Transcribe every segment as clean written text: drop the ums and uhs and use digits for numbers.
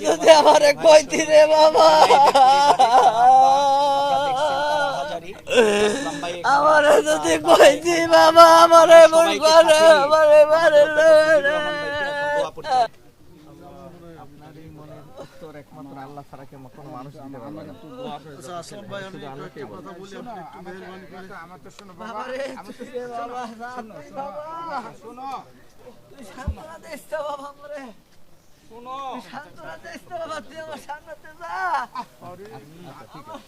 যদি আমারে কইতি রে বাবা, আমারে যদি কইতি বাবা, আমারে মন করে আমারে মারে আপনারই মনের উত্তর একমাত্র আল্লাহ ছাড়া কেমন কোনো মানুষ দিতে পারবে না। আসল ভাই আমি একটা কথা বলি, আপনি একটু মেহেরবানি করে আমার তো শোনো বাবা বাবা, রে, আমার তো তুই রে বাবা, শোনো তুই সান্ত্বনা দিস তো বাবা আমারে, শোনো সান্ত্বনা দিস তো বাবা, তুই আমার সামনেতে যা।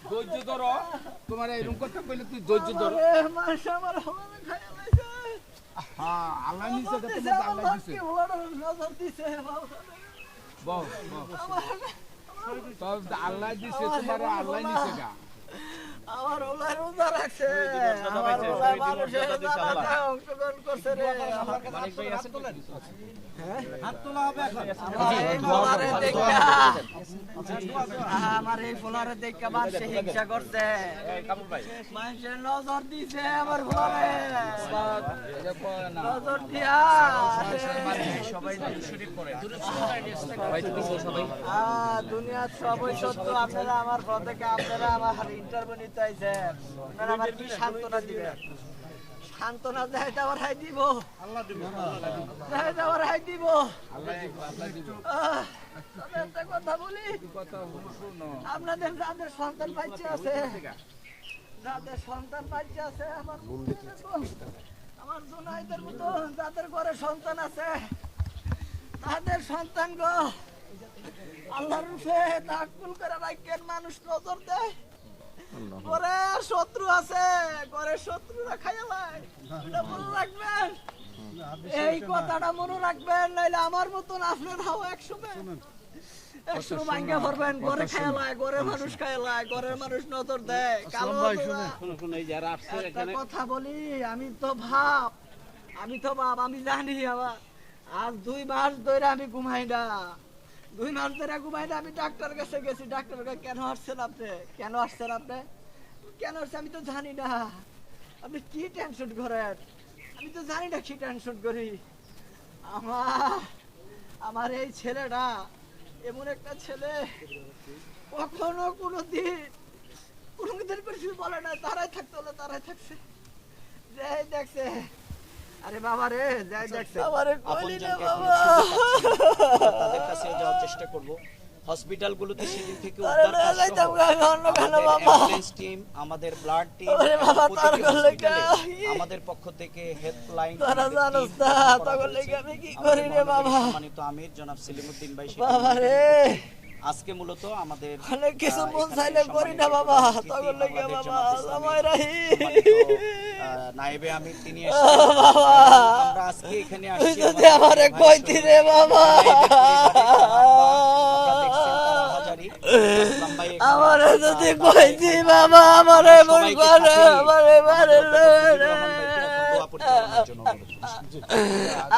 ধৈর্য ধরো, তোমার এরকম কথা কইলে তুই ধৈর্য ধরো। আমারে মানুষ আমার হলানে খাইয়া লাইছে। হ্যাঁ আল্লাহ নিচে আমার দেখো দিছে, আল্লাহ আমার দিছে। কি বড় নজর দিছে বাবা। বল তো আল্লাহ দিছে, তোমার আল্লাহ নিচে গা। আমার ওলাই রোজা রাখছে, আমার ওলাই মানুষের জানাতে অংশগ্রহণ করছে রে। হাত তোলা হবে এখন। আমার এই ফোলারে দেখা মানুষে হিংসা করছে, মানুষের নজর দিছে আমার ফোলারে, নজর দিয়া সবাই শরীফ পড়ে দুনিয়ার সবই সত্য। আপনারা আমার ঘর থেকে আপনারা আমার ইন্টারভিউ নিতে আইছেন, আপনারা আমার কি সান্ত্বনা দিবেন? সান্ত্বনা দেয় দেওয়ার হাই দিব, দেয় দেওয়ার হাই দিব। তবে একটা কথা বলি, আপনাদের যাদের সন্তান বাচ্চা আছে, যাদের সন্তান বাচ্চা আছে, আমার জোনাইদের মতো যাদের ঘরে সন্তান আছে, তাদের সন্তান গো আল্লাহর রূপে তাকুল করে রাখেন, মানুষ নজর দেয়। ঘরে শত্রু আছে, ঘরে শত্রুরা খাইয়া লাই, এটা মনে রাখবেন, এই কথাটা মনে রাখবেন, নাইলে আমার মতন আপনারাও একসময় ভাঙ্গা পড়বেন। ঘরে খাইয়া লাই, ঘরে মানুষ খাইয়া লাই, ঘরের মানুষ নজর দেয়। কালো একটা কথা বলি, আমি তো ভাব, আমি জানি আমার আজ 2 মাস ধরে আমি ঘুমাই না, 2 মাস ধরে ঘুমাই না। আমি ডাক্তার কাছে গেছি, ডাক্তার কাছে কেন আসছেন আপনি, কেন আসছেন আপনি, কেন আসছে আমি তো জানি না। আপনি কি টেনশন করেন, আমি তো জানি না কি টেনশন করি। আমার এই ছেলেটা এমন একটা ছেলে, কখনো কোনোদিন কিছু বলে না, তারাই থাকতে হলে তারাই থাকছে, যাই দেখছে। আরে বাবা রে, যাই দেখছে আমারে কইলি না বাবা, তাদের কাছে যাওয়ার চেষ্টা করব। হসপিটালগুলোতে সেদিন থেকে আরে উদ্ধার কাজ যাইতাম সহ আমি অন্য কেন আমাদের বাবা, অ্যাম্বুলেন্স টিম, আমাদের ব্লাড টিম, আরে বাবা তার প্রতিটি করলে হসপিটালে আমাদের পক্ষ থেকে হেল্পলাইন তারা জানোস না তখন লেগে আমি কি করি রে বাবা। সম্মানিত আমির জনাব সেলিমউদ্দিন ভাই বাবা রে, আজকে মূলত আমাদের অনেক কিছু মন চাইলে করি না বাবা, তখন লেগে বাবা সময় রাহি নায়েবে আমির তিনি বাবা, আমরা আজকে এখানে তুই আসছি যদি আমারে কইতি রে বাবা, আমারে যদি কইতি বাবা, আমারে মন করে আমারে মারে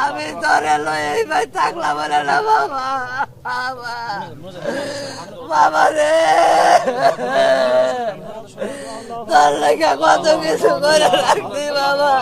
আমি তোরে লয়ে ভাই থাকলাম বলে না বাবা, বাবা রে তোর লেগে কত কিছু করে রাখছি বাবা।